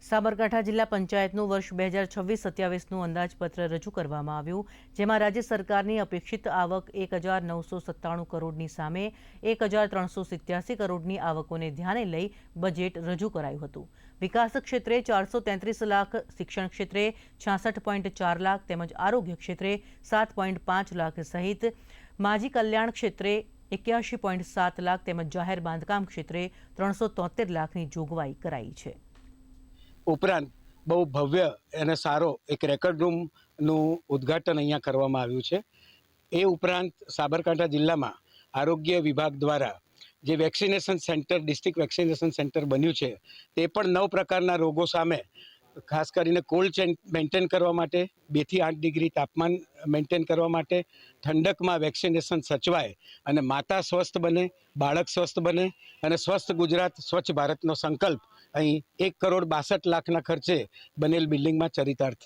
સાબરકાંઠા જિલ્લા પંચાયતનું વર્ષ 2026-27નું અંદાજપત્ર રજૂ કરવામાં આવ્યું, જેમાં રાજ્ય સરકારની અપેક્ષિત આવક 1,997 કરોડની સામે 1,387 કરોડની આવકોને ધ્યાને લઈ બજેટ રજૂ કરાયું હતું. વિકાસ ક્ષેત્રે 433 લાખ, શિક્ષણ ક્ષેત્રે 66.4 લાખ તેમજ આરોગ્ય ક્ષેત્રે 7.5 લાખ સહિત માજી કલ્યાણ ક્ષેત્રે 81.7 લાખ તેમજ જાહેર બાંધકામ ક્ષેત્રે 373 લાખની જોગવાઈ કરાઈ છે. ઉપરાંત બહુ ભવ્ય અને સારો એક રેકર્ડ રૂમનું ઉદ્ઘાટન અહીંયા કરવામાં આવ્યું છે. એ ઉપરાંત સાબરકાંઠા જિલ્લામાં આરોગ્ય વિભાગ દ્વારા જે vaccination centre, district vaccination centre બન્યું છે, તે પણ 9 પ્રકારના રોગો સામે ખાસ કરીને કોલ્ડ ચેન મેન્ટેન કરવા માટે, 2 થી 8 ડિગ્રી તાપમાન મેન્ટેન કરવા માટે, ઠંડકમાં વેક્સિનેશન સચવાય અને માતા સ્વસ્થ બને, બાળક સ્વસ્થ બને અને સ્વસ્થ ગુજરાત, સ્વચ્છ ભારતનો સંકલ્પ અહીં 1,62,00,000 ખર્ચે બનેલ બિલ્ડિંગમાં ચરિતાર્થ